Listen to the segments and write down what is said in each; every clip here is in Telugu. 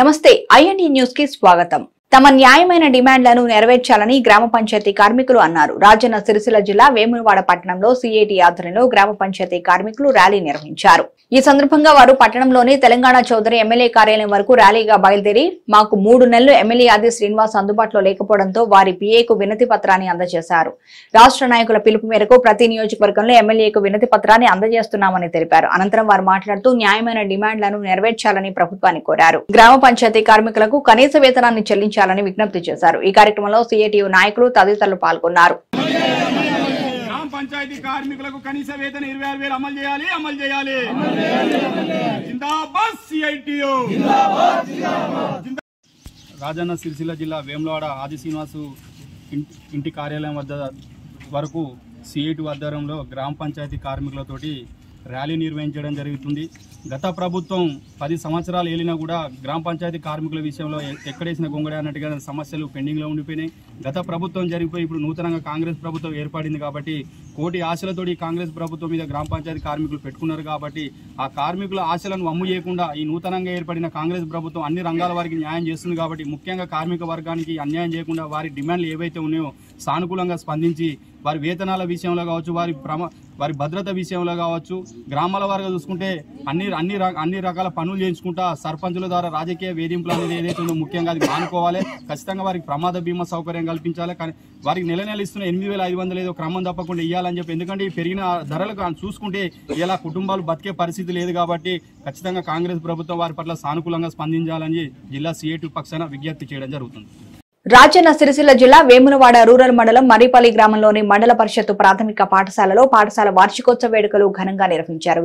నమస్తే ఐఎన్డి న్యూస్ కి స్వాగతం. తమ న్యాయమైన డిమాండ్లను నెరవేర్చాలని గ్రామ పంచాయతీ కార్మికులు అన్నారు. రాజన్న సిరిసిల్ల జిల్లా వేములవాడ పట్టణంలో సిఐటి ఆధ్వర్యంలో గ్రామ పంచాయతీ కార్మికులు ర్యాలీ నిర్వహించారు. ఈ సందర్భంగా వారు పట్టణంలోని తెలంగాణ చౌదరి ఎమ్మెల్యే కార్యాలయం వరకు ర్యాలీగా బయలుదేరి మాకు 3 నెలలు ఎమ్మెల్యే ఆది శ్రీనివాస్ అందుబాటులో లేకపోవడంతో వారి పిఏకు వినతి పత్రాన్ని అందజేశారు. రాష్ట్ర నాయకుల పిలుపు మేరకు ప్రతి నియోజకవర్గంలో ఎమ్మెల్యేకు వినతి పత్రాన్ని అందజేస్తున్నామని తెలిపారు. అనంతరం వారు మాట్లాడుతూ న్యాయమైన డిమాండ్లను నెరవేర్చాలని ప్రభుత్వాన్ని కోరారు. గ్రామ పంచాయతీ కార్మికులకు కనీస వేతనాన్ని చెల్లించాలని విజ్ఞప్తి చేశారు. ఈ కార్యక్రమంలో సిఐటియు నాయకులు తదితరులు పాల్గొన్నారు. పంచాయతీ కార్మికులకు కనీస వేతన 26,000 అమలు చేయాలి. జిందాబాద్ సిఐటియు. రాజన్న సిరిసిల్ల జిల్లా వేములవాడ ఆది శ్రీనివాసు ఇంటి కార్యాలయం వరకు సిఐటి ఆధ్వర్యంలో గ్రామ పంచాయతీ కార్మికులతోటి ర్యాలీ నిర్వహించడం జరుగుతుంది. గత ప్రభుత్వం 10 సంవత్సరాలు ఏలినా కూడా గ్రామ పంచాయతీ కార్మికుల విషయంలో ఎక్కడేసిన గొంగడే అన్నట్టుగా సమస్యలు పెండింగ్లో ఉండిపోయినాయి. గత ప్రభుత్వం జరిగిపోయి ఇప్పుడు నూతనంగా కాంగ్రెస్ ప్రభుత్వం ఏర్పడింది కాబట్టి కోటి ఆశలతోటి కాంగ్రెస్ ప్రభుత్వం మీద గ్రామ పంచాయతీ కార్మికులు పెట్టుకున్నారు కాబట్టి ఆ కార్మికుల ఆశలను వమ్ము చేయకుండా ఈ నూతనంగా ఏర్పడిన కాంగ్రెస్ ప్రభుత్వం అన్ని రంగాల వారికి న్యాయం చేస్తుంది కాబట్టి ముఖ్యంగా కార్మిక వర్గానికి అన్యాయం చేయకుండా వారి డిమాండ్లు ఏవైతే ఉన్నాయో సానుకూలంగా స్పందించి వారి వేతనాల విషయంలో కావచ్చు, వారి భద్రత విషయంలో కావచ్చు, గ్రామాల వారిగా చూసుకుంటే అన్ని రకాల పనులు చేయించుకుంటా సర్పంచుల ద్వారా రాజకీయ వేధింపులు అనేది ఏదైతే ఉందో ముఖ్యంగా అది మానుకోవాలి. ఖచ్చితంగా వారికి ప్రమాద బీమా సౌకర్యం కల్పించాలి. కానీ వారికి నెల ఇస్తున్న 8,500 ఏదో క్రమం తప్పకుండా ఇవ్వాలని చెప్పి, ఎందుకంటే ఈ పెరిగిన ధరలకు చూసుకుంటే ఇలా కుటుంబాలు బతికే పరిస్థితి లేదు కాబట్టి ఖచ్చితంగా కాంగ్రెస్ ప్రభుత్వం వారి పట్ల సానుకూలంగా స్పందించాలని జిల్లా సిఐటి పక్షాన విజ్ఞప్తి చేయడం జరుగుతుంది. రాజన్న సిరిసిల్ల జిల్లా వేములవాడ రూరల్ మండలం మరిపల్లి గ్రామంలోని మండల పరిషత్తు ప్రాథమిక పాఠశాలలో పాఠశాల వార్షికోత్సవ వేడుకలు ఘనంగా నిర్వహించారు.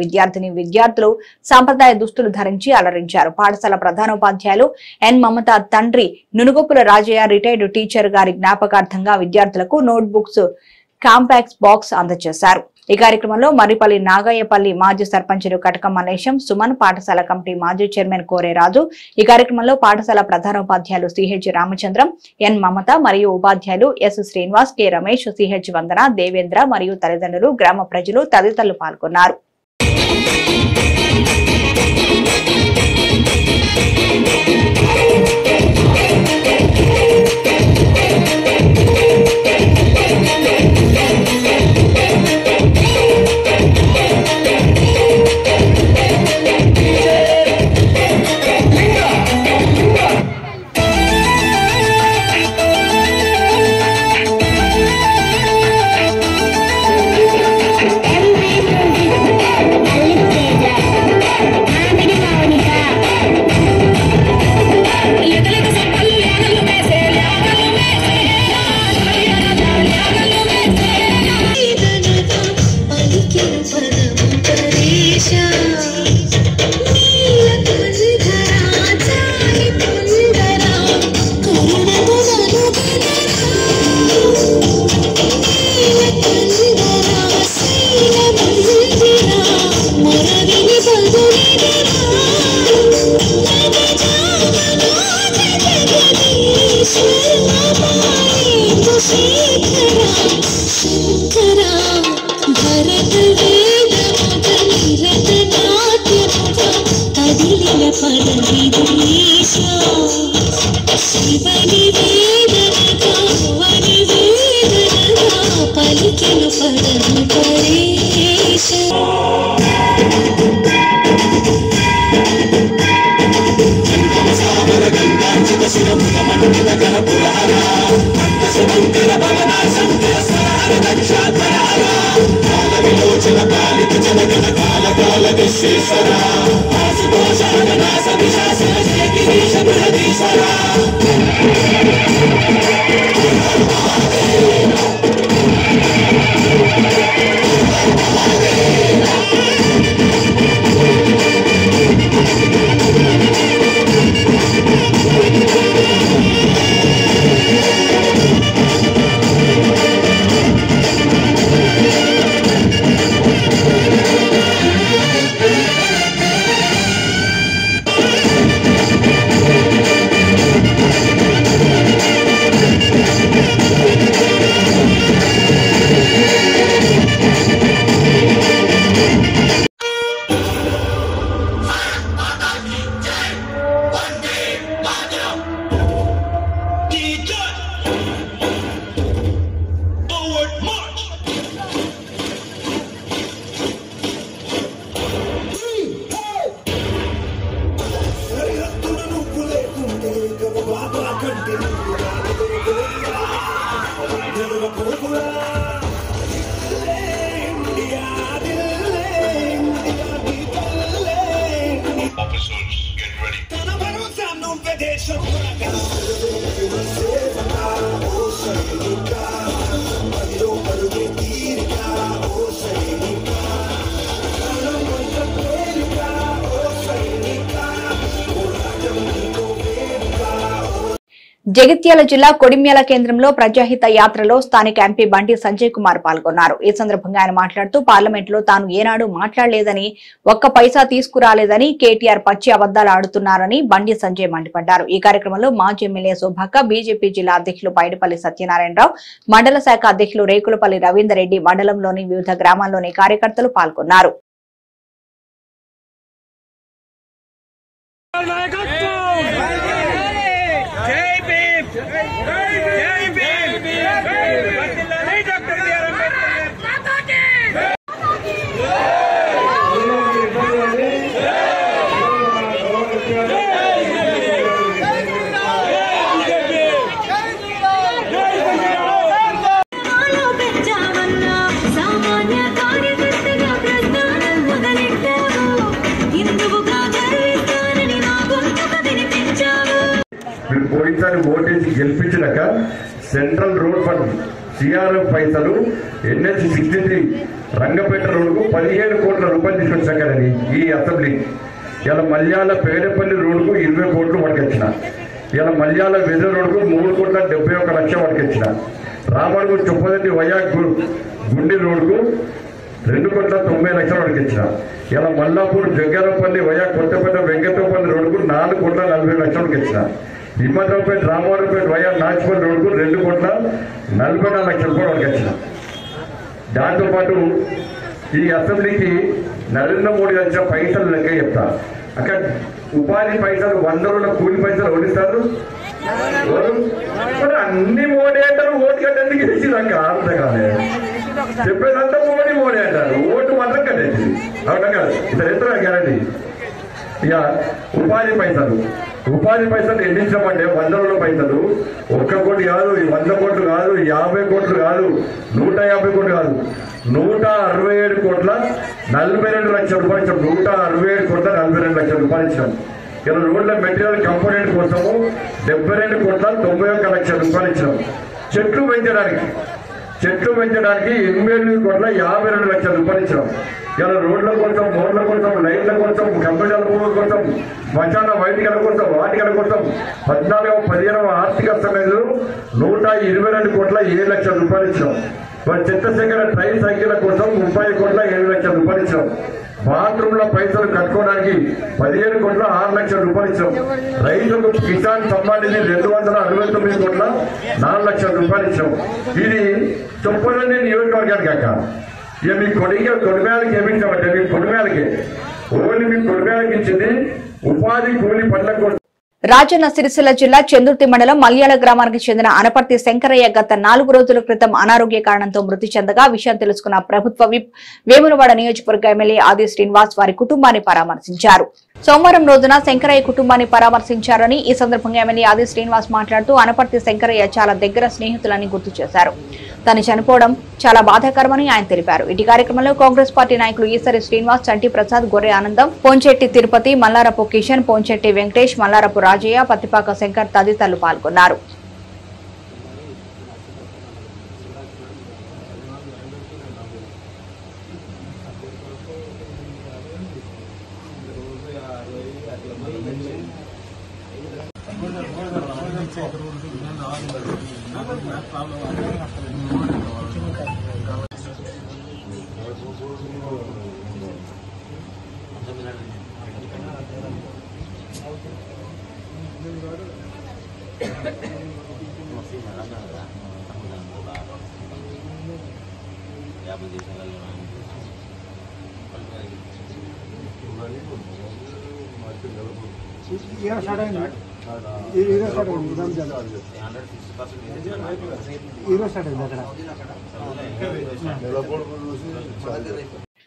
విద్యార్థులు సాంప్రదాయ దుస్తులు ధరించి అలరించారు. పాఠశాల ప్రధానోపాధ్యాయులు ఎన్ మమత తండ్రి నునుగొప్పుల రాజయ్య రిటైర్డ్ టీచర్ గారి జ్ఞాపకార్థంగా విద్యార్థులకు నోట్ బుక్స్, కాంపాక్స్ బాక్స్ అందజేశారు. ఈ కార్యక్రమంలో మర్రిపల్లి నాగయ్యపల్లి మాజీ సర్పంచులు కటక మలేశం, సుమన్, పాఠశాల కమిటీ మాజీ చైర్మన్ కోరే రాజు, ఈ కార్యక్రమంలో పాఠశాల ప్రధానోపాధ్యాయులు సిహెచ్ రామచంద్రం, ఎన్ మమత మరియు ఉపాధ్యాయులు S Srinivas, K Ramesh, CH Vandana, Devendra మరియు తల్లిదండ్రులు, గ్రామ ప్రజలు తదితరులు పాల్గొన్నారు. జగిత్యాల జిల్లా కొడిమ్యాల కేంద్రంలో ప్రజాహిత యాత్రలో స్థానిక ఎంపీ బండి సంజయ్ కుమార్ పాల్గొన్నారు. ఈ సందర్భంగా ఆయన మాట్లాడుతూ పార్లమెంట్ లో తాను ఏనాడు మాట్లాడలేదని, ఒక్క పైసా తీసుకురాలేదని కేటీఆర్ పచ్చి అబద్దాలు ఆడుతున్నారని బండి సంజయ్ మండిపడ్డారు. ఈ కార్యక్రమంలో మాజీ ఎమ్మెల్యే శోభక్క, బీజేపీ జిల్లా అధ్యక్షులు పైడిపల్లి సత్యనారాయణరావు, మండల శాఖ అధ్యక్షులు రేకులపల్లి రవీందర్ రెడ్డి, మండలంలోని వివిధ గ్రామాల్లోని కార్యకర్తలు పాల్గొన్నారు. పోయినసారి ఓటేసి గెలిపించినాక సెంట్రల్ రోడ్ ఫండ్ సిఆర్ఎఫ్ పైసలు NH63 రంగపేట రోడ్కు 17 కోట్ల రూపాయలు తీసుకొచ్చాకని ఈ అసెంబ్లీ ఇలా మల్యాల పేడపల్లి రోడ్కు 20 కోట్లు పట్టుకొచ్చిన, ఇలా మల్యాల వెద రోడ్కు 3,71,00,000 పట్టుకొచ్చిన, రామడుగు చొప్పదండి వయా గుండి రోడ్కు 2,90,00,000 పట్టుకొచ్చిన, ఇలా మల్లాపూర్ జగ్గారపల్లి వయా కొత్తపేట వెంకటపల్లి రోడ్కు 4,40,00,000 పట్టుకొచ్చిన, హిమ్మరావుపేట రామవారిపేట వయా నాచిపల్లి రోడ్కు 2,44,00,000 రూపాయలు పట్టుకొచ్చిన. దాంతోపాటు ఈ అసెంబ్లీకి నరేంద్ర మోడీ వచ్చిన పైసలు లెక్క చెప్తా. అక్కడ ఉపాధి పైసలు 100 రోజుల కూలి పైసలు ఓడిస్తారు. అన్ని మోడీ అంటారు, ఓటు కట్టేందుకు గెలిచింది అక్కడ అర్థం కాలే. చెప్పేదంతా మోడీ అంటారు, ఓటు మాత్రం కట్టేది అవునా కదా. ఇతర ఎత్తరా గ్యారంటీ. ఇక ఉపాధి పైసలు ఎన్నించమంటే 100 రోజుల పైసలు 1 కోటి కాదు, 100 కోట్లు కాదు, 50 కోట్లు కాదు, 150 కోట్లు కాదు, 167,42,00,000 రూపాయలు ఇచ్చాం. 167,42,00,000 రూపాయలు ఇచ్చాం. ఇలా రోడ్ల మెటీరియల్ కంపోనెంట్ కోసము 72,91,00,000 రూపాయలు ఇచ్చాం. చెట్లు పెంచడానికి 8,52,50,00,000 రూపాయలు ఇచ్చాం. ఇలా రోడ్ల కోసం, మోడ్ల కోసం, లైట్ల కోసం, కంప్యూటర్ల కోసం, శ్మశాన వైదికల కోసం, వాటికల కోసం 14వ ఆర్థిక సమయంలో 122,07,00,000 రూపాయలు ఇచ్చాం. మరి చెత్త సేకరణ ట్రై సైకిళ్ల కోసం 30,07,00,000 రూపాయలు ఇచ్చాం. బాత్రూంల పైసలు కట్టుకోవడానికి 15,06,00,000 రూపాయలు ఇచ్చాం. రైతులకు కిసాన్ సమ్మాన్ నిధి 269,04,00,000 రూపాయలు ఇచ్చాం. ఇది చొప్పులన్నీ నియోజకవర్గానికి అక్క. ఇక మీ కొడిమేళకి ఏమిచ్చామంటే మీ కొడిమేళకి ఓన్లీ మీ కొడిమేళకి ఇచ్చింది ఉపాధి కూలి పనుల కోసం. రాజన్న సిరిసిల్ల జిల్లా చందుర్తి మండలం మల్యాల గ్రామానికి చెందిన అనపర్తి శంకరయ్య గత 4 రోజుల క్రితం అనారోగ్య కారణంతో మృతి చెందగా విషయం తెలుసుకున్న ప్రభుత్వ విప్ వేములవాడ నియోజకవర్గ ఎమ్మెల్యే ఆది శ్రీనివాస్ వారి కుటుంబాన్ని పరామర్శించారు. సోమవారం రోజున శంకరయ్య కుటుంబాన్ని పరామర్శించారని ఈ సందర్భంగా ఎమ్మెల్యే ఆది శ్రీనివాస్ మాట్లాడుతూ అనపర్తి శంకరయ్య చాలా దగ్గర స్నేహితులని గుర్తు చేశారు. తను చనిపోవడం చాలా బాధాకరమని ఆయన తెలిపారు. ఇటు కార్యక్రమంలో కాంగ్రెస్ పార్టీ నాయకులు ఈసరి శ్రీనివాస్, చంటి ప్రసాద్, గొర్రె ఆనందం, పోంచెట్టి తిరుపతి, మల్లారపు కిషన్, పోంచెట్టి వెంకటేష్, మల్లారపు రాజయ్య, పత్తిపాక శంకర్ తదితరులు పాల్గొన్నారు.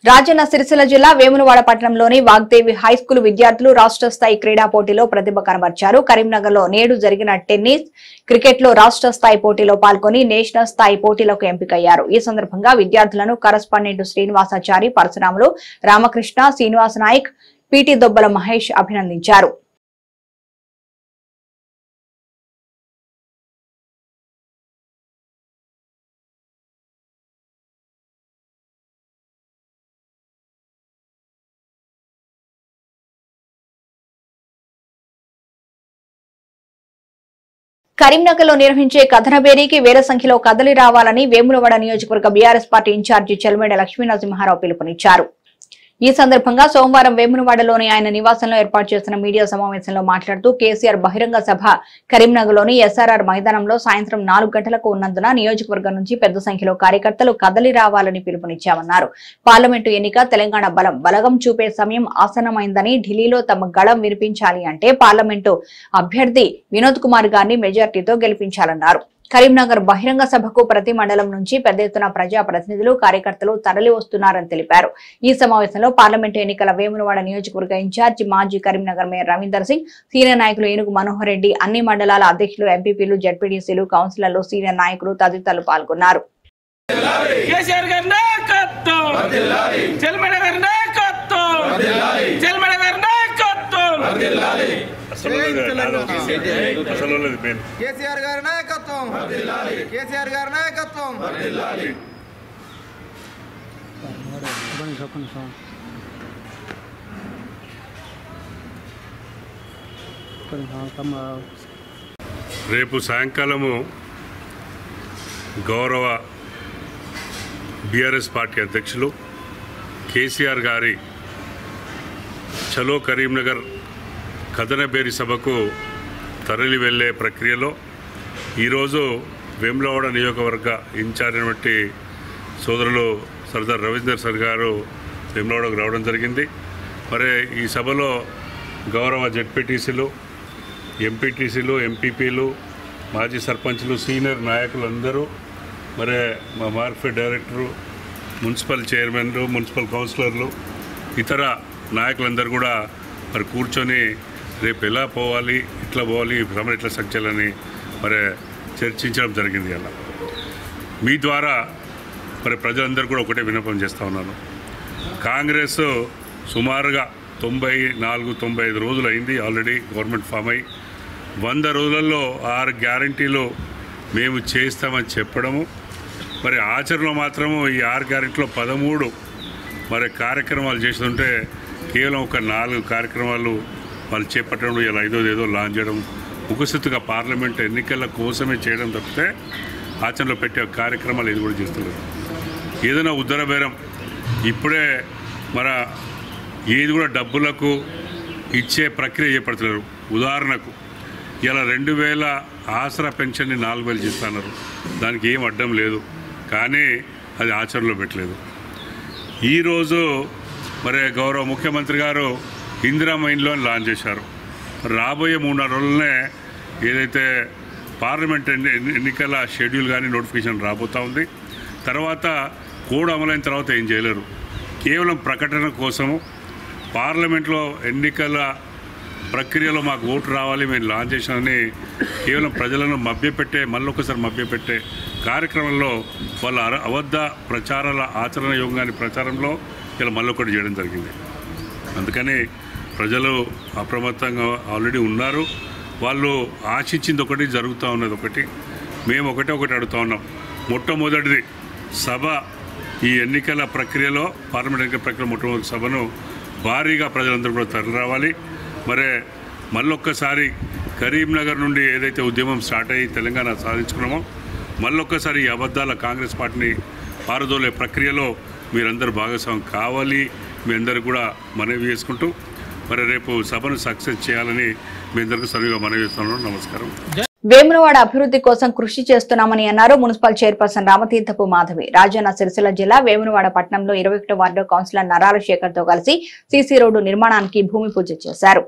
రాజన్న సిరిసిల్ల జిల్లా వేములవాడ పట్టణంలోని వాగ్దేవి హైస్కూల్ విద్యార్థులు రాష్ట్ర స్థాయి క్రీడా పోటీలో ప్రతిభ కనబర్చారు. కరీంనగర్ లో నేడు జరిగిన టెన్నిస్, క్రికెట్ లో రాష్ట్ర స్థాయి పోటీలో పాల్గొని నేషనల్ స్థాయి పోటీలకు ఎంపికయ్యారు. ఈ సందర్భంగా విద్యార్థులను కరస్పాండెంట్ శ్రీనివాసాచారి, పరశురాములు, రామకృష్ణ, శ్రీనివాస నాయక్, పీటీ దొబ్బల మహేష్ అభినందించారు. కరీంనగర్లో నిర్వహించే కథనబేరీకి వేల సంఖ్యలో కదలి రావాలని వేములవాడ నియోజకవర్గ బీఆర్ఎస్ పార్టీ ఇన్ఛార్జి చెల్మేడ లక్ష్మీనరసింహారావు పిలుపునిచ్చారు. ఈ సందర్భంగా సోమవారం వేములవాడలోని ఆయన నివాసంలో ఏర్పాటు చేసిన మీడియా సమావేశంలో మాట్లాడుతూ కేసీఆర్ బహిరంగ సభ కరీంనగర్లోని ఎస్ఆర్ఆర్ మైదానంలో సాయంత్రం 4 గంటలకు ఉన్నందున నియోజకవర్గం నుంచి పెద్ద సంఖ్యలో కార్యకర్తలు కదలి రావాలని పిలుపునిచ్చామన్నారు. పార్లమెంటు ఎన్నిక తెలంగాణ బలగం చూపే సమయం ఆసన్నమైందని ఢిల్లీలో తమ గళం వినిపించాలి అంటే పార్లమెంటు అభ్యర్థి వినోద్ కుమార్ గారిని మెజార్టీతో గెలిపించాలన్నారు. కరీంనగర్ బహిరంగ సభకు ప్రతి మండలం నుంచి పెద్ద ఎత్తున ప్రజా ప్రతినిధులు కార్యకర్తలు తరలి వస్తున్నారని తెలిపారు. ఈ సమావేశంలో పార్లమెంటు ఎన్నికల వేములవాడ నియోజకవర్గ ఇన్ఛార్జి మాజీ కరీంనగర్ మేయర్ రవీందర్ సింగ్, సీనియర్ నాయకులు ఏనుగు మనోహర్ రెడ్డి, అన్ని మండలాల అధ్యక్షులు, ఎంపీపీలు, జడ్పీటీసీలు, కౌన్సిలర్లు, సీనియర్ నాయకులు తదితరులు పాల్గొన్నారు. కేసీఆర్ గారి నాయకత్వం, కేసీఆర్ గారి నాయకత్వం. రేపు సాయంకాలము గౌరవ బీఆర్ఎస్ పార్టీ అధ్యక్షులు కేసీఆర్ గారి చలో కరీంనగర్ కథనబేరి సభకు తరలి వెళ్లే ప్రక్రియలో ఈరోజు వేములవాడ నియోజకవర్గ ఇన్ఛార్జ్ అయినటువంటి సోదరులు సర్దార్ రవీందర్ సార్ గారు వేములవాడకు రావడం జరిగింది. మరి ఈ సభలో గౌరవ జడ్పీటీసీలు, ఎంపీటీసీలు, ఎంపీపీలు, మాజీ సర్పంచ్లు, సీనియర్ నాయకులు అందరూ, మరి మా మార్కెట్ డైరెక్టరు, మున్సిపల్ చైర్మన్లు, మున్సిపల్ కౌన్సిలర్లు, ఇతర నాయకులందరూ కూడా మరి కూర్చొని రేపు ఎలా పోవాలి, ఇట్లా పోవాలి, భ్రమణ ఎట్లా సక్చాలని మరి చర్చించడం జరిగింది. అలా మీ ద్వారా మరి ప్రజలందరూ కూడా ఒకటే విన్నపం చేస్తూ ఉన్నాను. కాంగ్రెస్ సుమారుగా 94-95 రోజులు అయింది ఆల్రెడీ గవర్నమెంట్ ఫామ్ అయ్యి. 100 రోజులలో 6 గ్యారంటీలు మేము చేస్తామని చెప్పడము, మరి ఆచరణలో మాత్రము ఈ 6 గ్యారంటీలో 13 మరి కార్యక్రమాలు చేస్తుంటే కేవలం ఒక 4 కార్యక్రమాలు వాళ్ళు చేపట్టడం, ఇలా 5వ ఏదో లాంచ్ చేయడం, ముఖస్థితిగా పార్లమెంట్ ఎన్నికల కోసమే చేయడం తప్పితే ఆచరణలో పెట్టే కార్యక్రమాలు ఇది కూడా చేస్తున్నారు. ఏదైనా ఉద్దరబేరం ఇప్పుడే మన ఏది కూడా డబ్బులకు ఇచ్చే ప్రక్రియ చేపడుతున్నారు. ఉదాహరణకు ఇలా 2000 ఆసరా పెన్షన్ని 4000 చేస్తున్నారు. దానికి ఏం అడ్డం లేదు, కానీ అది ఆచరణలో పెట్టలేదు. ఈరోజు మరి గౌరవ ముఖ్యమంత్రి గారు ఇందిరా మైన్లో లాంచ్ చేశారు. రాబోయే 3-4 రోజులనే ఏదైతే పార్లమెంట్ ఎన్నికల షెడ్యూల్ కానీ నోటిఫికేషన్ రాబోతూ ఉంది. తర్వాత కోడ్ అమలైన తర్వాత ఏం చేయలేరు. కేవలం ప్రకటన కోసము పార్లమెంట్లో ఎన్నికల ప్రక్రియలో మాకు ఓటు రావాలి, మేము లాంచ్ చేసామని కేవలం ప్రజలను మళ్ళొకసారి మభ్యపెట్టే కార్యక్రమంలో వాళ్ళ అబద్ధ ప్రచారాల ఆచరణ యోగాన్ని ప్రచారంలో ఇలా మళ్ళొకటి చేయడం జరిగింది. అందుకని ప్రజలు అప్రమత్తంగా ఆల్రెడీ ఉన్నారు. వాళ్ళు ఆశించింది ఒకటి, జరుగుతూ ఉన్నది ఒకటి. మేము ఒకటి అడుగుతూ ఉన్నాం. మొట్టమొదటిది సభ, ఈ ఎన్నికల ప్రక్రియలో పార్లమెంట్ ఎన్నికల ప్రక్రియలో మొట్టమొదటి సభను భారీగా ప్రజలందరూ కూడా తరలి రావాలి. మరే మళ్ళొక్కసారి కరీంనగర్ నుండి ఏదైతే ఉద్యమం స్టార్ట్ అయ్యి తెలంగాణ సాధించుకున్నామో మళ్ళొక్కసారి ఈ అబద్ధాల కాంగ్రెస్ పార్టీని పారదోలే ప్రక్రియలో మీరందరూ భాగస్వామ్యం కావాలి. మీ అందరూ కూడా మనవి చేసుకుంటూ మరి రేపు సభను సక్సెస్ చేయాలని మీ అందరికీ సరిగా మనవి చేస్తున్నాను. నమస్కారం. వేములవాడ అభివృద్ధి కోసం కృషి చేస్తున్నామని అన్నారు మున్సిపల్ చైర్పర్సన్ రామతీర్థపు మాధవి. రాజన్న సిరిసిల్ల జిల్లా వేములవాడ పట్టణంలో 21వ వార్డు కౌన్సిలర్ నరాల శేఖర్ తో కలిసి సీసీ రోడ్డు నిర్మాణానికి భూమి పూజ చేశారు.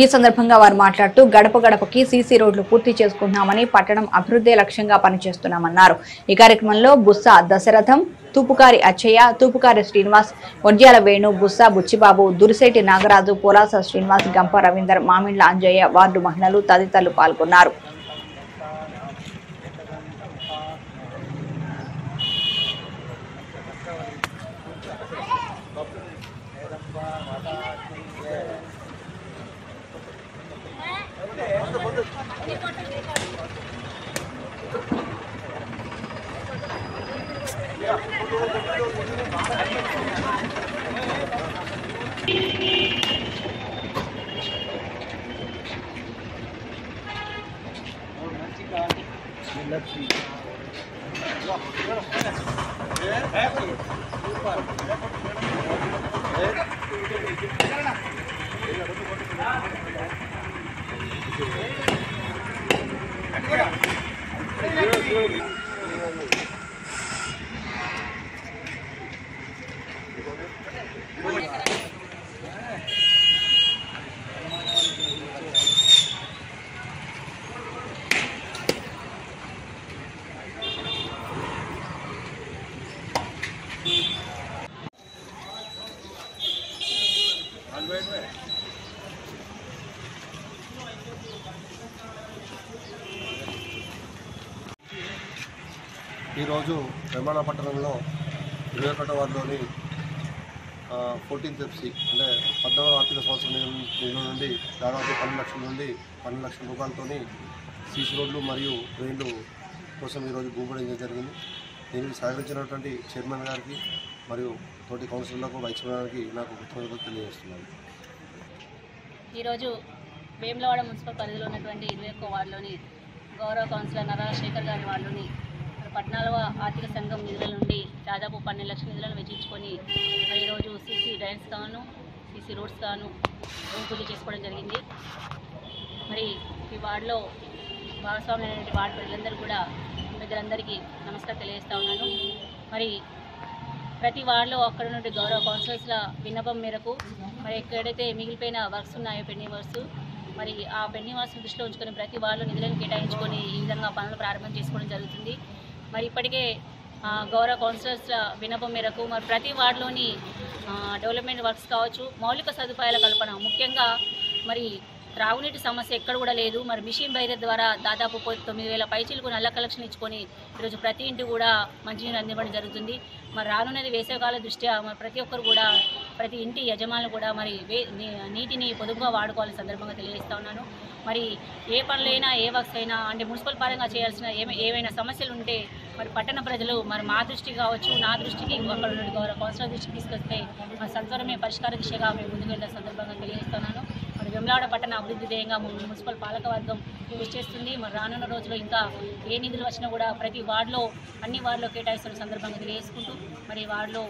ఈ సందర్భంగా వారు మాట్లాడుతూ గడప గడపకి సీసీ రోడ్లు పూర్తి చేసుకుంటున్నామని, పట్టణం అభివృద్ధి లక్ష్యంగా పనిచేస్తున్నామన్నారు. ఈ కార్యక్రమంలో బుస్సా దశరథం, తూపుకారి అచ్చయ్య, తూపుకారి శ్రీనివాస్, ఒడ్యాల వేణు, బుస్సా బుచ్చిబాబు, దురిశెట్టి నాగరాజు, పోలాస శ్రీనివాస్, గంప రవీందర్, మామిండ్ల అంజయ్య, వార్డు మహిళలు తదితరులు పాల్గొన్నారు. ఈరోజు వేములవాడ పట్టణంలో 21వ వార్డులోని 14th FC అంటే 14వ ఆర్థిక సంవత్సరం నిధుల నుండి దాదాపు 10 లక్షల నుండి 12 లక్షల రూపాయలతో సీసీ రోడ్లు మరియు డ్రైన్లు కోసం ఈరోజు భూపడించడం జరిగింది. దీనికి సహకరించినటువంటి చైర్మన్ గారికి మరియు తోటి కౌన్సిలర్లకు వైస్ చైర్మన్ గారికి నాకు కృతజ్ఞతలు తెలియజేస్తున్నాను. ఈరోజు వేములవాడ మున్సిపల్ పరిధిలో ఉన్నటువంటి 21వ వార్డులోని గౌరవ కౌన్సిలర్ నరాల శేఖర్ గారి వార్డులోని 14వ ఆర్థిక సంఘం నిధుల నుండి దాదాపు 12 లక్షల నిధులను వెచ్చించుకొని ఈరోజు సీసీ డ్రైన్స్ గాను సీసీ రోడ్స్ గాను భూమి పూజ చేసుకోవడం జరిగింది. మరి ఈ వార్డులో భాగస్వామ్యమైనటువంటి వార్డు ప్రజలందరూ కూడా ప్రజలందరికీ నమస్కారం తెలియజేస్తూ ఉన్నాను. మరి ప్రతి వార్డులో అక్కడ నుండి గౌరవ కౌన్సిలర్స్ల విన్నపం మేరకు మరి ఎక్కడైతే మిగిలిపోయిన వర్క్స్ ఉన్నాయో పెండింగ్ వర్క్స్ మరి ఆ పెండింగ్ వర్క్స్ దృష్టిలో ఉంచుకొని ప్రతి వార్డులో నిధులను కేటాయించుకొని ఈ విధంగా పనులు ప్రారంభం చేసుకోవడం జరుగుతుంది. మరి ఇప్పటికే గౌరవ కౌన్సిలర్స్ విన్నపం మేరకు మరి ప్రతి వార్డులోని డెవలప్మెంట్ వర్క్స్ కావచ్చు, మౌలిక సదుపాయాల కల్పన, ముఖ్యంగా మరి త్రాగునీటి సమస్య ఎక్కడ కూడా లేదు. మరి మిషన్ బైర ద్వారా దాదాపు 9,000 పైచీలకు నల్ల కలెక్షన్ ఇచ్చుకొని ఈరోజు ప్రతి ఇంటి కూడా మంచినీరు అందివ్వడం జరుగుతుంది. మరి రానున్నది వేసవికాల దృష్ట్యా మరి ప్రతి ఒక్కరు కూడా ప్రతి ఇంటి యజమానులు కూడా మరి నీటిని పొదుపుగా వాడుకోవాలని సందర్భంగా తెలియజేస్తూ ఉన్నాను. మరి ఏ పనులైనా ఏ వర్క్స్ అయినా అంటే మున్సిపల్ పరంగా చేయాల్సిన ఏవైనా సమస్యలు ఉంటే మరి పట్టణ ప్రజలు మరి మా దృష్టి కావచ్చు, నా దృష్టికి అక్కడ నుండి గౌరవ కౌన్సిలర్ దృష్టికి తీసుకొస్తే మరి సత్వరమే పరిష్కార దిశగా మేము ముందుకు వెళ్ళే సందర్భంగా తెలియజేస్తున్నాను. మరి వేములవాడ పట్టణ అభివృద్ధి ధ్యేయంగా మున్సిపల్ పాలకవర్గం కృషి చేస్తుంది. మరి రానున్న రోజుల్లో ఇంకా ఏ నిధులు వచ్చినా కూడా ప్రతి వార్డులో అన్ని వార్డులో కేటాయిస్తున్న సందర్భంగా తెలియజేసుకుంటూ మరి వార్డులో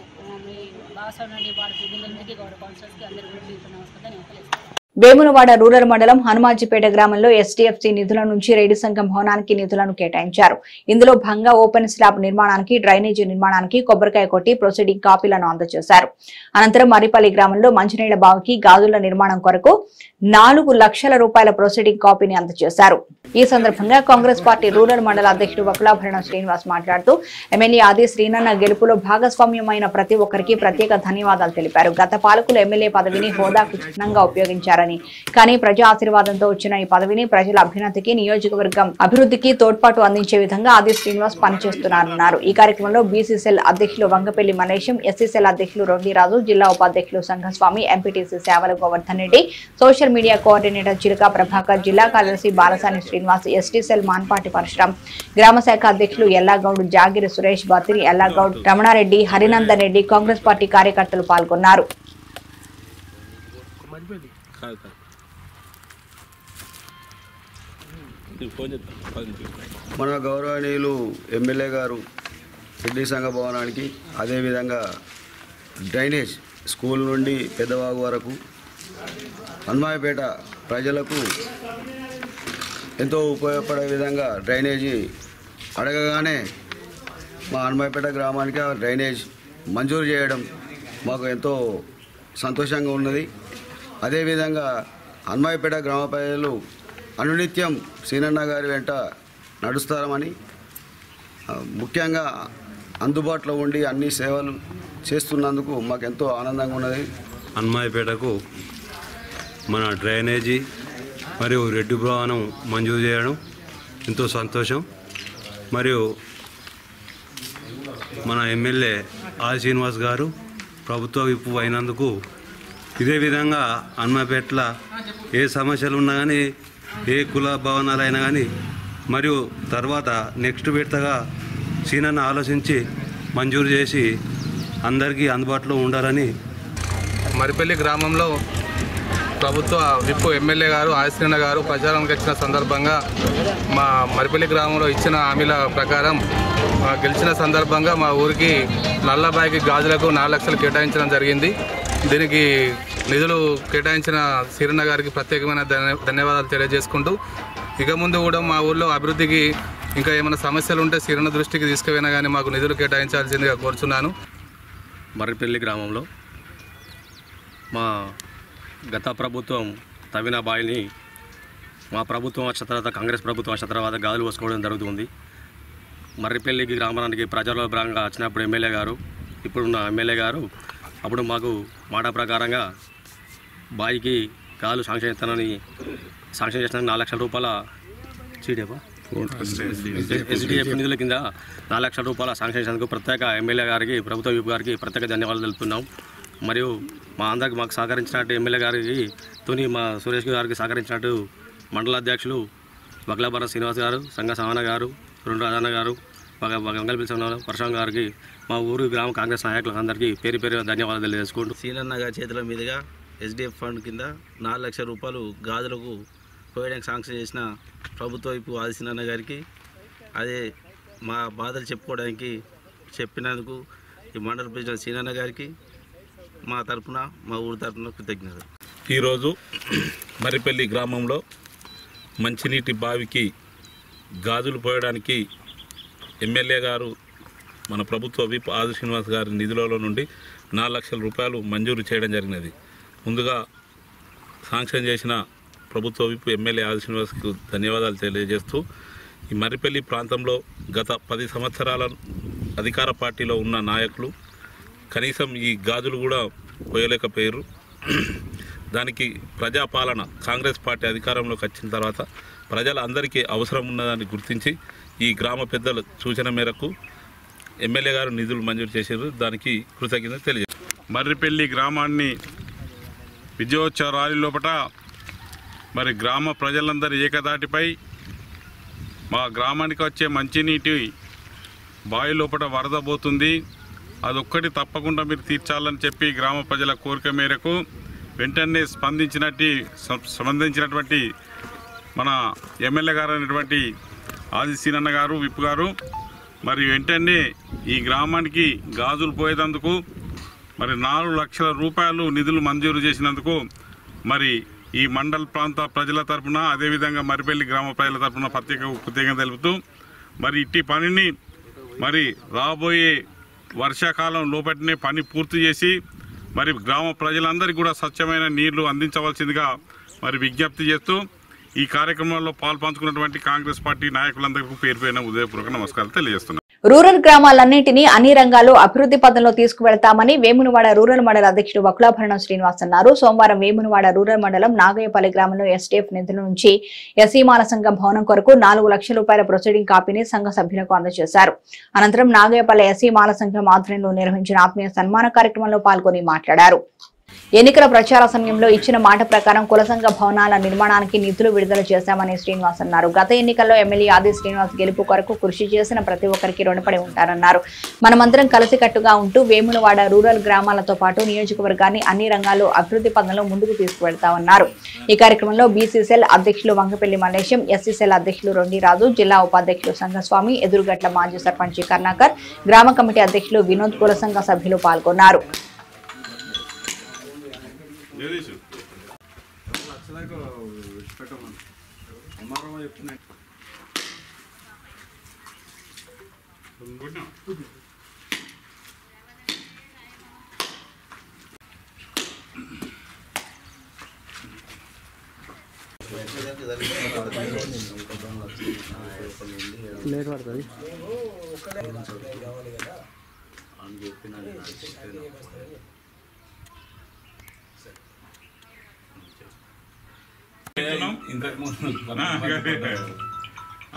మీ భాగస్వామ్య వార్డు ప్రతినిధులందరికీ గౌరవ కౌన్సిలర్స్కి అందరూ కూడా నమస్కారం తెలియజేస్తాను. వేములవాడ రూరల్ మండలం హనుమాజిపేట గ్రామంలో ఎస్టీఎఫ్సీ నిధుల నుంచి రెడ్డి సంఘం భవనానికి నిధులను కేటాయించారు. ఇందులో భాగంగా ఓపెన్ స్లాబ్ నిర్మాణానికి, డ్రైనేజీ నిర్మాణానికి కొబ్బరికాయ కొట్టి ప్రొసీడింగ్ కాపీలను అందజేశారు. అనంతరం మరిపల్లి గ్రామంలో మంచినీళ్ల బావికి గాజుల నిర్మాణం కొరకు 4 లక్షల రూపాయల ప్రొసీడింగ్ కాపీని అందజేశారు. ఈ సందర్భంగా కాంగ్రెస్ పార్టీ రూరల్ మండల అధ్యక్షుడు వకులాభరణ శ్రీనివాస్ మాట్లాడుతూ ఎమ్మెల్యే ఆది శ్రీనన్న గెలుపులో భాగస్వామ్యమైన ప్రతి ఒక్కరికి ప్రత్యేక ధన్యవాదాలు తెలిపారు. గత పాలకులు ఎమ్మెల్యే పదవిని హోదాకు చిహ్నంగా ఉపయోగించారని, కానీ ప్రజా ఆశీర్వాదంతో వచ్చిన ఈ పదవిని ప్రజల అభ్యున్నతికి, నియోజకవర్గం అభివృద్ధికి తోడ్పాటు అందించే విధంగా ఆది శ్రీనివాస్ పనిచేస్తున్నారన్నారు. ఈ కార్యక్రమంలో బీసీసీఎల్ అధ్యక్షులు వంగపల్లి మలేశం, ఎస్సీసీఎల్ అధ్యక్షులు రొంగిరాజు, జిల్లా ఉపాధ్యక్షులు సంఘస్వామి, ఎంపీటీసీ సేవల Govardhan Reddy, social media coordinator చిలుక ప్రభాకర్, జిల్లా కార్యదర్శి బాలసాని శ్రీనివాస్, ఎస్టీసీఎల్ మాన్పాటి పరశురాం, గ్రామ శాఖ అధ్యక్షులు ఎల్లాగౌడ్, జాగిరి సురేష్, బతిరి ఎల్లాగౌడ్, రమణారెడ్డి, హరినందన్ రెడ్డి, కాంగ్రెస్ పార్టీ కార్యకర్తలు పాల్గొన్నారు. మన గౌరవనీయులు ఎమ్మెల్యే గారు రెడ్డి సంఘ భవనానికి, అదేవిధంగా డ్రైనేజ్ స్కూల్ నుండి పెద్దవాగు వరకు హనుమాజిపేట ప్రజలకు ఎంతో ఉపయోగపడే విధంగా డ్రైనేజీ అడగగానే మా హనుమాజిపేట గ్రామానికి ఆ డ్రైనేజ్ మంజూరు చేయడం మాకు ఎంతో సంతోషంగా ఉన్నది. అదేవిధంగా హనుమాజిపేట గ్రామ ప్రజలు అనునిత్యం సీనన్న గారి వెంట నడుస్తారని, ముఖ్యంగా అందుబాటులో ఉండి అన్ని సేవలు చేస్తున్నందుకు మాకు ఎంతో ఆనందంగా ఉన్నది. హనుమాజిపేటకు మన డ్రైనేజీ మరియు రెడ్డి భవనం మంజూరు చేయడం ఎంతో సంతోషం. మరియు మన ఎమ్మెల్యే ఆది శ్రీనివాస్ గారు ప్రభుత్వ విప్పు అయినందుకు ఇదే విధంగా హనుమాజిపేటలో ఏ సమస్యలు ఉన్నా కానీ, ఏ కుల భవనాలు అయినా కానీ, మరియు తర్వాత నెక్స్ట్ విడతగా సీనన్న ఆలోచించి మంజూరు చేసి అందరికీ అందుబాటులో ఉండాలని. మరిపల్లి గ్రామంలో ప్రభుత్వ విప్ ఎమ్మెల్యే గారు ఆదిశ్రీన్న గారు ప్రచారానికి వచ్చిన సందర్భంగా మా మరిపల్లి గ్రామంలో ఇచ్చిన హామీల ప్రకారం గెలిచిన సందర్భంగా మా ఊరికి నల్లబాయికి గాజులకు 4 లక్షలు కేటాయించడం జరిగింది. దీనికి నిధులు కేటాయించిన శ్రీరన్న గారికి ప్రత్యేకమైన ధన్యవాదాలు తెలియజేసుకుంటూ ఇక ముందు కూడా మా ఊళ్ళో అభివృద్ధికి ఇంకా ఏమైనా సమస్యలు ఉంటే శ్రీరన్న దృష్టికి తీసుకుపోయినా కానీ మాకు నిధులు కేటాయించాల్సిందిగా కోరుచున్నాను. మర్రిపల్లి గ్రామంలో మా గత ప్రభుత్వం తవ్విన బాయిని మా ప్రభుత్వం వచ్చిన తర్వాత కాంగ్రెస్ ప్రభుత్వం వచ్చిన తర్వాత గాజులు పోసుకోవడం జరుగుతుంది. మర్రిపల్లికి గ్రామానికి ప్రజల భాగంగా వచ్చినప్పుడు ఎమ్మెల్యే గారు ఇప్పుడున్న ఎమ్మెల్యే గారు అప్పుడు మాకు మాట ప్రకారంగా బాయికి గాలు శాంక్షన్ చేసిన 4 లక్షల రూపాయల ఎస్డిఎఫ్ నిధుల కింద 4 లక్షల రూపాయల శాంక్షన్ చేసినందుకు ప్రత్యేక ఎమ్మెల్యే గారికి ప్రభుత్వ విప్ గారికి ప్రత్యేక ధన్యవాదాలు తెలుపుతున్నాం. మరియు మాకు సహకరించినట్టు ఎమ్మెల్యే గారికి తుని మా సురేష్ గారికి సహకరించినట్టు మండల అధ్యక్షులు బగ్లాభర శ్రీనివాస్ గారు, సంఘ సవన గారు, రెండు రాజన్న గారు, వంగల్పిల్సిన పరశురాం గారికి, మా ఊరు గ్రామ కాంగ్రెస్ నాయకులకు అందరికీ పేరు పేరు ధన్యవాదాలు తెలియజేసుకుంటూ శ్రీరన్న గారి చేతుల మీదుగా ఎస్డిఎఫ్ ఫండ్ కింద 4 లక్షల రూపాయలు గాజులకు పోయడానికి శాంక్షన్ చేసిన ప్రభుత్వ వైపు ఆదిశ్రీన్న గారికి, అదే మా బాధలు చెప్పుకోవడానికి చెప్పినందుకు ఈ మండల ప్రెసిడెంట్ శ్రీరన్న గారికి మా తరఫున మా ఊరి తరఫున కృతజ్ఞతలు. ఈరోజు మరిపల్లి గ్రామంలో మంచినీటి బావికి గాజులు పోయడానికి ఎమ్మెల్యే గారు మన ప్రభుత్వ విప్ ఆది శ్రీనివాస్ గారి నిధులలో నుండి 4 లక్షల రూపాయలు మంజూరు చేయడం జరిగినది. ముందుగా శాంక్షన్ చేసిన ప్రభుత్వ విప్ ఎమ్మెల్యే ఆది శ్రీనివాస్కు ధన్యవాదాలు తెలియజేస్తూ ఈ మరిపల్లి ప్రాంతంలో గత 10 సంవత్సరాల అధికార పార్టీలో ఉన్న నాయకులు కనీసం ఈ గాజులు కూడా పోయలేకపోయారు. దానికి ప్రజాపాలన కాంగ్రెస్ పార్టీ అధికారంలోకి వచ్చిన తర్వాత ప్రజలందరికీ అవసరం ఉన్నదాన్ని గుర్తించి ఈ గ్రామ పెద్దల సూచన మేరకు ఎమ్మెల్యే గారు నిధులు మంజూరు చేశారు. దానికి కృతజ్ఞత తెలియజేస్తారు. మర్రిపల్లి గ్రామాన్ని విజయోత్సవ ర్యాలీ లోపల మరి గ్రామ ప్రజలందరి ఏకదాటిపై మా గ్రామానికి వచ్చే మంచినీటి బావి లోపల వరద పోతుంది, అదొక్కటి తప్పకుండా మీరు తీర్చాలని చెప్పి గ్రామ ప్రజల కోరిక మేరకు వెంటనే స్పందించినటువంటి మన ఎమ్మెల్యే గారు అయినటువంటి ఆదిశ్రీన్న గారు విప్ గారు మరి వెంటనే ఈ గ్రామానికి గాజులు పోయేందుకు మరి 4 లక్షల రూపాయలు నిధులు మంజూరు చేసినందుకు మరి ఈ మండల ప్రాంత ప్రజల తరఫున అదేవిధంగా మరిపల్లి గ్రామ ప్రజల తరఫున కృతజ్ఞత తెలుపుతూ మరి ఇట్టి పనిని మరి రాబోయే వర్షాకాలం లోపటినే పని పూర్తి చేసి మరి గ్రామ ప్రజలందరికీ కూడా స్వచ్ఛమైన నీళ్లు అందించవలసిందిగా మరి విజ్ఞప్తి చేస్తూ ఈ కార్యక్రమంలో పాల్పంచుకున్నటువంటి కాంగ్రెస్ పార్టీ నాయకులందరికీ పేరు పేరున ఉదయపూర్వక నమస్కారాలు తెలియజేస్తున్నాను. రూరల్ గ్రామాలన్నింటినీ అన్ని రంగాల్లో అభివృద్ధి పథంలో తీసుకువెళ్తామని వేమునవాడ రూరల్ మండల అధ్యక్షుడు వకులాభరణం శ్రీనివాస్ అన్నారు. సోమవారం వేమునవాడ రూరల్ మండలం నాగయ్యపల్లి గ్రామంలో ఎస్టీఎఫ్ నిధుల నుంచి ఎస్సీ మాల సంఘం భవనం కొరకు 4 లక్షల రూపాయల ప్రొసీడింగ్ కాపీని సంఘ సభ్యులకు అందజేశారు. అనంతరం నాగయ్యపల్లి ఎస్సీ మాల సంఘం ఆధ్వర్యంలో నిర్వహించిన ఆత్మీయ సన్మాన కార్యక్రమంలో పాల్గొని మాట్లాడారు. ఎన్నికల ప్రచార సమయంలో ఇచ్చిన మాట ప్రకారం కుల సంఘ భవనాల నిర్మాణానికి నిధులు విడుదల చేశామని శ్రీనివాస్ అన్నారు. గత ఎన్నికల్లో ఎమ్మెల్యే ఆది శ్రీనివాస్ గెలుపు కొరకు కృషి చేసిన ప్రతి ఒక్కరికి రుణపడి ఉంటారన్నారు. మనమందరం కలిసికట్టుగా ఉంటూ వేమునవాడ రూరల్ గ్రామాలతో పాటు నియోజకవర్గాన్ని అన్ని రంగాల్లో అభివృద్ధి పథంలో ముందుకు తీసుకువెళ్తామన్నారు. ఈ కార్యక్రమంలో బీసీసీఎల్ అధ్యక్షులు వంగపల్లి మల్లేశం, ఎస్సీసీఎల్ అధ్యక్షులు రొండిరాజు, జిల్లా ఉపాధ్యక్షులు సంఘస్వామి, ఎదురుగట్ల మాజీ సర్పంచి కర్ణాకర్, గ్రామ కమిటీ అధ్యక్షులు వినోద్, కుల సంఘ సభ్యులు పాల్గొన్నారు. లేట్ పడుతుంది.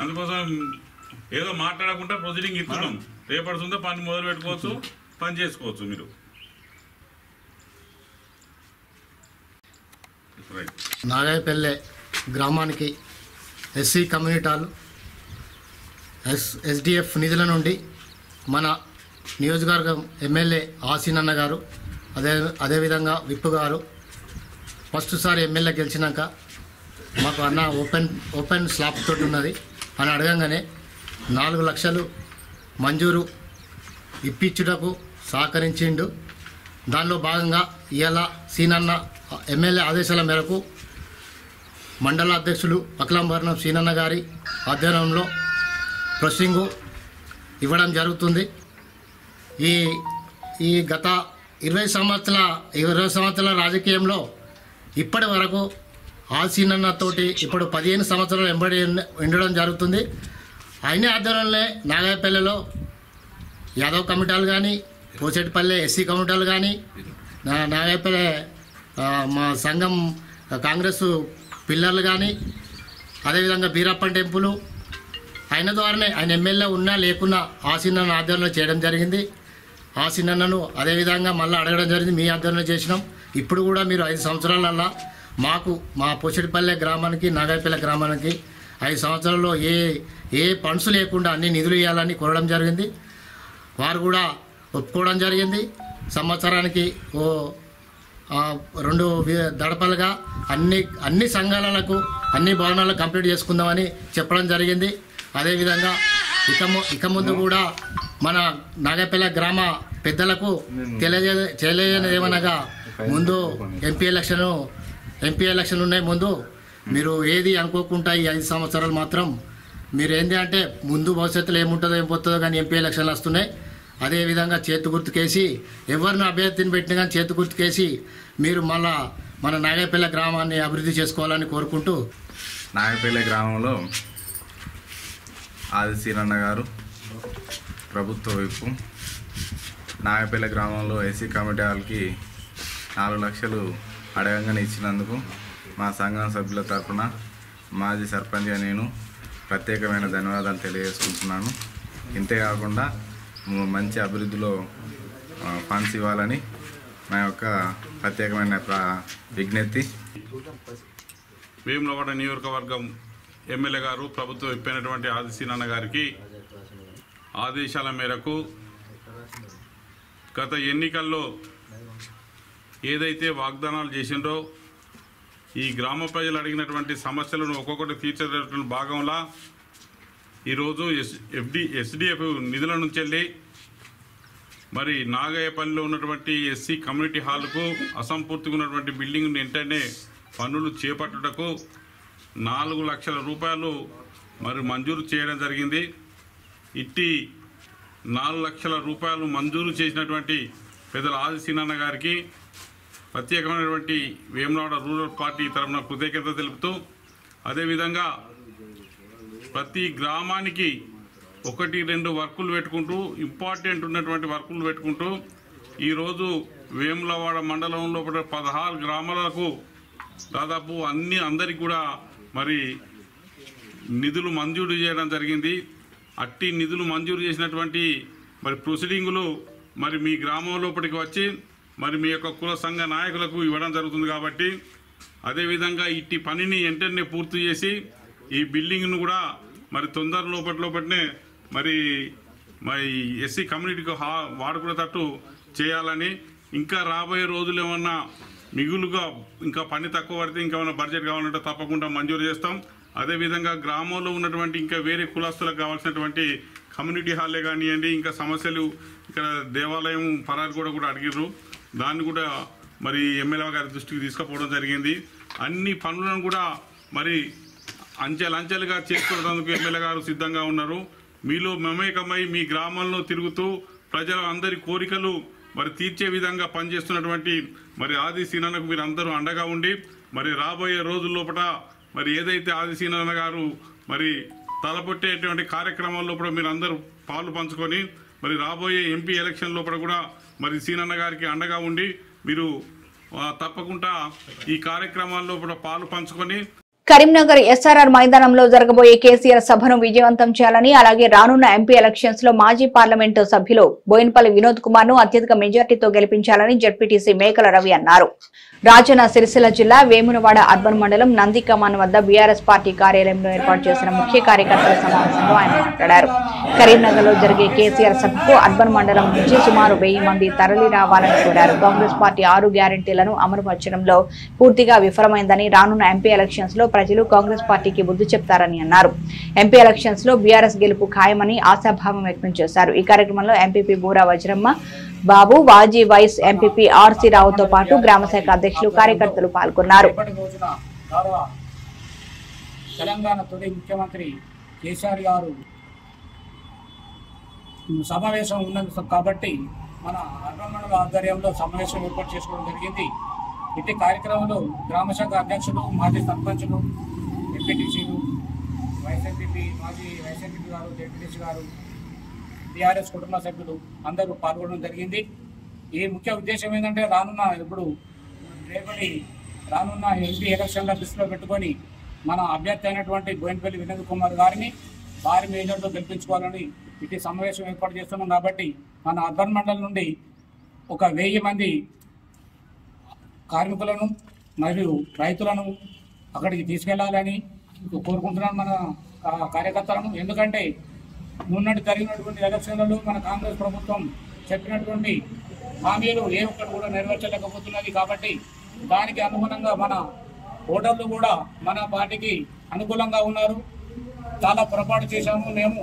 అందుకోసం ఏదో మాట్లాడకుండా ప్రొసీడింగ్ ఇస్తున్నాం. రేపడుతుందో పని మొదలు పెట్టుకోవచ్చు, పని చేసుకోవచ్చు. మీరు నాగాయపల్లె గ్రామానికి ఎస్సీ కమ్యూనిటాలు ఎస్డిఎఫ్ నిధుల నుండి మన నియోజకవర్గం ఎమ్మెల్యే ఆసీనన్న గారు, అదేవిధంగా విప్ గారు ఫస్ట్ సారి ఎమ్మెల్యే గెలిచినాక మాకు అన్న ఓపెన్ స్లాబ్ తోటి ఉన్నది అని అడగంగానే 4 లక్షలు మంజూరు ఇప్పించుటకు సహకరించిండు. దానిలో భాగంగా ఇవాళ సీనన్న ఎమ్మెల్యే ఆదేశాల మేరకు మండల అధ్యక్షులు అఖిలాంబరణం సీనన్న గారి ఆధ్వర్యంలో ప్రొసీడింగు ఇవ్వడం జరుగుతుంది. ఈ గత 20 సంవత్సరాల రాజకీయంలో ఇప్పటి వరకు సీనన్నతోటి ఇప్పుడు 15 సంవత్సరాలు ఎంబడి ఉండడం జరుగుతుంది. ఆయన ఆధ్వర్యంలో నాగాయపల్లెలో యాదవ్ కమిటాలు కానీ, పోచెట్టిపల్లె ఎస్సీ కమిటాలు కానీ, నాగాయపల్లె మా సంఘం కాంగ్రెస్ పిల్లర్లు కానీ, అదేవిధంగా బీరప్పన్ టెంపుల్ ఆయన ద్వారానే ఆయన ఎమ్మెల్యే ఉన్నా లేకున్నా సీనన్న ఆధ్వర్యంలో చేయడం జరిగింది. సీనన్నను అదేవిధంగా మళ్ళీ అడగడం జరిగింది, మీ ఆధ్వర్యంలో చేసినాం. ఇప్పుడు కూడా మీరు 5 సంవత్సరాలల్లా మాకు మా పోచెట్టిపల్లె గ్రామానికి, నాగాయపల్లె గ్రామానికి 5 సంవత్సరాల్లో ఏ ఫండ్స్ లేకుండా అన్ని నిధులు ఇవ్వాలని కోరడం జరిగింది. వారు కూడా ఒప్పుకోవడం జరిగింది. సంవత్సరానికి 2 దడపలుగా అన్ని సంఘాలకు అన్ని భవనాలకు కంప్లీట్ చేసుకుందామని చెప్పడం జరిగింది. అదేవిధంగా ఇక ముందు కూడా మన నాగాయపల్లె గ్రామ పెద్దలకు తెలియజేయనిది ఏమనగా, ముందు ఎంపీ ఎలక్షన్ ఉన్నాయి. ముందు మీరు ఏది అనుకోకుండా ఈ 5 సంవత్సరాలు మాత్రం మీరు ఏంటి అంటే ముందు భవిష్యత్తులో ఏముంటుందో ఏం పోతుందో కానీ ఎంపీ ఎలక్షన్లు వస్తున్నాయి. అదేవిధంగా చేతి గుర్తుకేసి ఎవరిని అభ్యర్థిని పెట్టినా కానీ చేతి గుర్తుకేసి మీరు మళ్ళా మన నాగాయపల్లె గ్రామాన్ని అభివృద్ధి చేసుకోవాలని కోరుకుంటూ, నాగాయపల్లె గ్రామంలో సీనన్న గారు ప్రభుత్వ వైపు నాగాయపల్లె గ్రామంలో ఎస్సీ కమిటీ వాళ్ళకి 4 లక్షలు అడగంగానే ఇచ్చినందుకు మా సంఘం సభ్యుల తరఫున మాజీ సర్పంచ్గా నేను ప్రత్యేకమైన ధన్యవాదాలు తెలియజేసుకుంటున్నాను. ఇంతేకాకుండా మంచి అభివృద్ధిలో ఫండ్స్ ఇవ్వాలని మా యొక్క ప్రత్యేకమైన విజ్ఞప్తి. వేములవాడ నియోజకవర్గం ఎమ్మెల్యే గారు ప్రభుత్వం ఇప్పినటువంటి సీనన్న గారికి ఆదేశాల మేరకు గత ఎన్నికల్లో ఏదైతే వాగ్దానాలు చేసిండ్రో ఈ గ్రామ ప్రజలు అడిగినటువంటి సమస్యలను ఒక్కొక్కటి తీర్చేటటువంటి భాగంలో ఈరోజు ఎస్డిఎఫ్ నిధుల నుంచి వెళ్ళి మరి నాగాయపల్లిలో ఉన్నటువంటి ఎస్సీ కమ్యూనిటీ హాల్కు అసంపూర్తిగా ఉన్నటువంటి బిల్డింగ్ వెంటనే పనులు చేపట్టుటకు 4 లక్షల రూపాయలు మరి మంజూరు చేయడం జరిగింది. ఇట్టి 4 లక్షల రూపాయలు మంజూరు చేసినటువంటి పెద్దల సీనన్న గారికి ప్రత్యేకమైనటువంటి వేములవాడ రూరల్ పార్టీ తరఫున కృతజ్ఞత తెలుపుతూ, అదేవిధంగా ప్రతి గ్రామానికి 1-2 వర్కులు పెట్టుకుంటూ ఇంపార్టెంట్ ఉన్నటువంటి వర్కులు పెట్టుకుంటూ ఈరోజు వేములవాడ మండలంలో 16 గ్రామాలకు దాదాపు అందరికి కూడా మరి నిధులు మంజూరు చేయడం జరిగింది. అట్టి నిధులు మంజూరు చేసినటువంటి మరి ప్రొసీడింగులు మరి మీ గ్రామం లోపలికి వచ్చి మరి మీ యొక్క కుల సంఘ నాయకులకు ఇవ్వడం జరుగుతుంది. కాబట్టి అదేవిధంగా ఇట్టి పనిని వెంటనే పూర్తి చేసి ఈ బిల్డింగ్ను కూడా మరి తొందర లోపలనే మరి ఎస్సీ కమ్యూనిటీకి వాడుకునేటట్టు చేయాలని, ఇంకా రాబోయే రోజులు ఏమన్నా మిగులుగా ఇంకా పని తక్కువ పడితే ఇంకేమైనా బడ్జెట్ కావాలంటే తప్పకుండా మంజూరు చేస్తాం. అదేవిధంగా గ్రామంలో ఉన్నటువంటి ఇంకా వేరే కులస్తులకు కావాల్సినటువంటి కమ్యూనిటీ హాల్లే కానివ్వండి, ఇంకా సమస్యలు ఇక్కడ దేవాలయం పరారు కూడా అడిగిర్రు, దాన్ని కూడా మరి ఎమ్మెల్యే గారి దృష్టికి తీసుకుపోవడం జరిగింది. అన్ని పనులను కూడా మరి అంచెలంచెలుగా చేసుకోవడానికి ఎమ్మెల్యే గారు సిద్ధంగా ఉన్నారు. మీలో మమేకమై మీ గ్రామంలో తిరుగుతూ ప్రజల అందరి కోరికలు మరి తీర్చే విధంగా పనిచేస్తున్నటువంటి మరి సీనన్నకు మీరు అందరూ అండగా ఉండి మరి రాబోయే రోజుల్లోపట మరి ఏదైతే సీనన్న గారు మరి తలపొట్టేటువంటి కార్యక్రమాల్లో కూడా మీరు అందరూ పాలు పంచుకొని మరి రాబోయే ఎంపీ ఎలక్షన్ లోపల కూడా మరి సీనన్న గారికి అండగా ఉండి మీరు తప్పకుండా ఈ కార్యక్రమాల్లో కూడా పాలు పంచుకొని కరీంనగర్ ఎస్ఆర్ఆర్ మైదానంలో జరగబోయే కేసీఆర్ సభను విజయవంతం చేయాలని అలాగే రానున్న ఎంపీ ఎలక్షన్స్ లో మాజీ పార్లమెంటు సభ్యులు బోయినపల్లి వినోద్ కుమార్ ను అత్యధిక మెజార్టీతో గెలిపించాలని జడ్పీటీసీ మేకల రవి అన్నారు. రాజన్న సిరిసిల్ల జిల్లా వేములవాడ అర్బన్ మండలం నందికమాన్ వద్ద బీఆర్ఎస్ పార్టీ కార్యాలయంలో ఏర్పాటు చేసిన ముఖ్య కార్యకర్తల సమావేశంలో ఆయన మాట్లాడారు. కరీంనగర్ లో జరిగే కేసీఆర్ సభకు అర్బన్ మండలం నుంచి సుమారు 1000 మంది తరలి రావాలని కోరారు. కాంగ్రెస్ పార్టీ 6 గ్యారెంటీలను అమలుపరచడంలో పూర్తిగా విఫలమైందని, రానున్న ఎంపీ ఎలక్షన్స్ లో ప్రజలు కాంగ్రెస్ పార్టీకి బుద్ధి చెప్తారని అన్నారు. ఎంపీ ఎలక్షన్స్ లో బీఆర్ఎస్ గెలుపు ఖాయమని ఆశాభావం వ్యక్తం చేశారు. ఈ కార్యక్రమంలో ఎంపీపీ బూరా వజ్రమ్మ బాబు, వాజీ వైస్ ఎంపీపీ ఆర్సీ రావుతో పాటు గ్రామ శాఖ అధ్యక్షులు, కార్యకర్తలు పాల్గొన్నారు. తెలంగాణ తొలి ముఖ్యమంత్రి కేసీఆర్ గారు సమావేశం ఉన్నది కాబట్టి మన అర్బన్ మండల ఆధ్వర్యంలో సమావేశం ఏర్పాటు చేసుకోవడం జరిగింది. ఇట్టి కార్యక్రమంలో గ్రామ శాఖ అధ్యక్షులు, మాజీ సర్పంచులు, ఎంపీటీసీలు, వైస్ ఎంపీపీ, మాజీ వైస్ ఎంపీపీ గారు, జెడ్పీటీసీ గారు, టీఆర్ఎస్ కుటుంబ సభ్యులు అందరూ పాల్గొనడం జరిగింది. ఈ ముఖ్య ఉద్దేశం ఏంటంటే రానున్న ఎంపీ ఎలక్షన్ల దృష్టిలో పెట్టుకొని మన అభ్యర్థి అయినటువంటి బోయినపల్లి వినోద్ కుమార్ గారిని భారీ మేజర్తో గెలిపించుకోవాలని ఇటు సమావేశం ఏర్పాటు చేస్తున్నాం. కాబట్టి మన అర్బన్ మండలం నుండి 1000 మంది కార్మికులను మరియు రైతులను అక్కడికి తీసుకెళ్లాలని కోరుకుంటున్నాను మన కార్యకర్తలను. ఎందుకంటే మొన్నటి జరిగినటువంటి ఎలక్షన్లలో మన కాంగ్రెస్ ప్రభుత్వం చెప్పినటువంటి హామీలు ఏ ఒక్కటి కూడా నెరవేర్చలేకపోతున్నది. కాబట్టి దానికి అనుగుణంగా మన ఓటర్లు కూడా మన పార్టీకి అనుకూలంగా ఉన్నారు. చాలా పొరపాటు చేశాము, మేము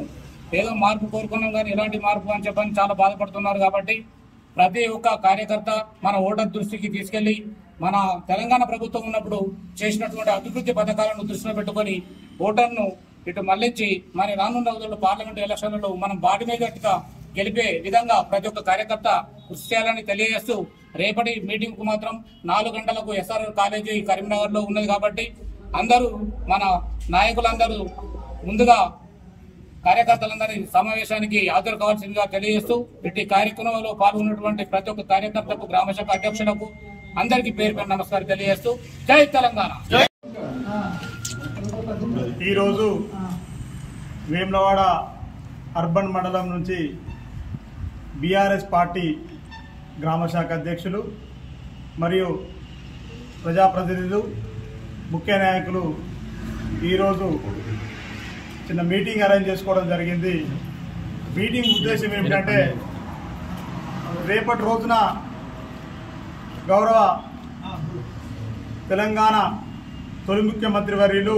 ఏదో మార్పు కోరుకున్నాం కానీ ఎలాంటి మార్పు అని చెప్పని చాలా బాధపడుతున్నారు. కాబట్టి ప్రతి ఒక్క కార్యకర్త మన ఓటర్ దృష్టికి తీసుకెళ్లి మన తెలంగాణ ప్రభుత్వం ఉన్నప్పుడు చేసినటువంటి అభివృద్ధి పథకాలను దృష్టిలో పెట్టుకొని ఓటర్ను ఇటు మళ్లించి మరి రానున్న రోజుల్లో పార్లమెంట్ ఎలక్షన్లలో మనం బాడీ మెజార్టీగా గెలిపే విధంగా ప్రతి ఒక్క కార్యకర్త కృషి చేయాలని తెలియజేస్తూ, రేపటి మీటింగ్ కు మాత్రం 4 గంటలకు ఎస్ఆర్ఆర్ కాలేజీ కరీంనగర్ లో ఉన్నది. కాబట్టి అందరూ మన నాయకులందరూ ముందుగా కార్యకర్తలందరి సమావేశానికి హాజరు కావాల్సిందిగా తెలియజేస్తూ, ఇట్టి కార్యక్రమంలో పాల్గొన్నటువంటి ప్రతి ఒక్క కార్యకర్తకు, గ్రామ శాఖ అధ్యక్షులకు అందరికీ పేరు పేరు నమస్కారం తెలియజేస్తూ జై తెలంగాణ. ఈరోజు వేములవాడ అర్బన్ మండలం నుంచి బీఆర్ఎస్ పార్టీ గ్రామ శాఖ అధ్యక్షులు మరియు ప్రజాప్రతినిధులు, ముఖ్య నాయకులు ఈరోజు చిన్న మీటింగ్ అరేంజ్ చేసుకోవడం జరిగింది. మీటింగ్ ఉద్దేశం ఏమిటంటే రేపటి రోజున గౌరవ తెలంగాణ తొలి ముఖ్యమంత్రి వర్యులు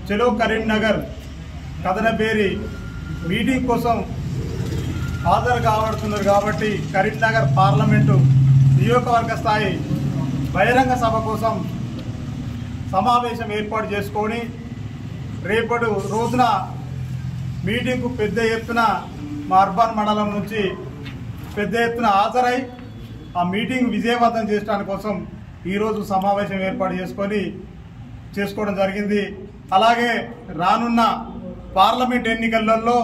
చలో కరీంనగర్ కథనబేరి మీటింగ్ కోసం హాజరు కాబడుతున్నారు. కాబట్టి కరీంనగర్ పార్లమెంటు నియోజకవర్గ స్థాయి బహిరంగ సభ కోసం సమావేశం ఏర్పాటు చేసుకొని రేపటి రోజున మీటింగ్కు పెద్ద ఎత్తున మా అర్బన్ మండలం నుంచి పెద్ద ఎత్తున హాజరై ఆ మీటింగ్ విజయవంతం చేయడానికి కోసం ఈరోజు సమావేశం ఏర్పాటు చేసుకోవడం జరిగింది. అలాగే రానున్న పార్లమెంట్ ఎన్నికలలో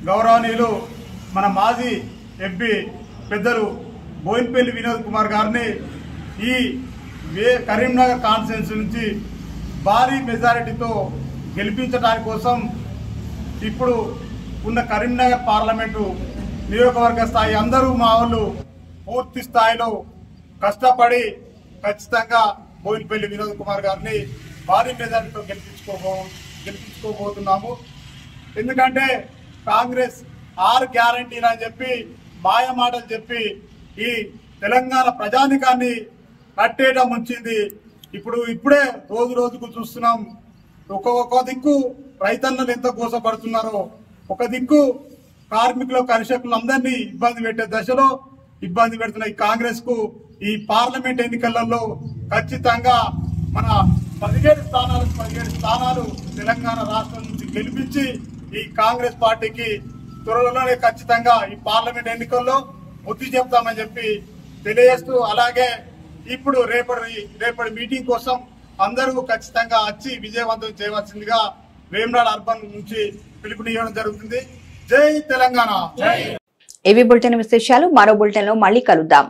గౌరవనీయులు మన మాజీ ఎంపీ పెద్దలు బోయినపల్లి వినోద్ కుమార్ గారిని ఈ కరీంనగర్ కాన్స్టిట్యున్సీ నుంచి భారీ మెజారిటీతో గెలిపించడానికి కోసం ఇప్పుడు ఉన్న కరీంనగర్ పార్లమెంటు నియోజకవర్గ స్థాయి అందరూ మా వాళ్ళు పూర్తి స్థాయిలో కష్టపడి ఖచ్చితంగా బోయినపల్లి వినోద్ కుమార్ గారిని భారీ మెజారిటీతో గెలిపించుకోబోతున్నాము. ఎందుకంటే కాంగ్రెస్ 6 గ్యారంటీలు అని చెప్పి మాయ మాటలు చెప్పి ఈ తెలంగాణ ప్రజానికాన్ని కట్టేయడం ఉంచింది. ఇప్పుడే రోజుకు చూస్తున్నాం. ఒక దిక్కు రైతన్నలు ఎంత కోసపడుతున్నారో, ఒక దిక్కు కార్మికుల కర్షకులందరినీ ఇబ్బంది పెట్టే దశలో ఇబ్బంది పెడుతున్న ఈ కాంగ్రెస్ కు ఈ పార్లమెంట్ ఎన్నికలలో ఖచ్చితంగా మన 17 స్థానాలు తెలంగాణ రాష్ట్రం నుంచి గెలిపించి ఈ కాంగ్రెస్ పార్టీకి త్వరలోనే ఖచ్చితంగా ఈ పార్లమెంట్ ఎన్నికల్లో బుద్ధి చెప్తామని చెప్పి తెలియజేస్తూ, అలాగే ఇప్పుడు రేపటి మీటింగ్ కోసం అందరూ ఖచ్చితంగా వచ్చి విజయవంతం చేయవలసిందిగా వేములవాడ అర్బన్ నుంచి పిలుపునివ్వడం జరుగుతుంది. జై తెలంగాణ. ఏవి బులెటిన్ విశేషాలు మరో బులెటిన్ లో మళ్ళీ కలుద్దాం.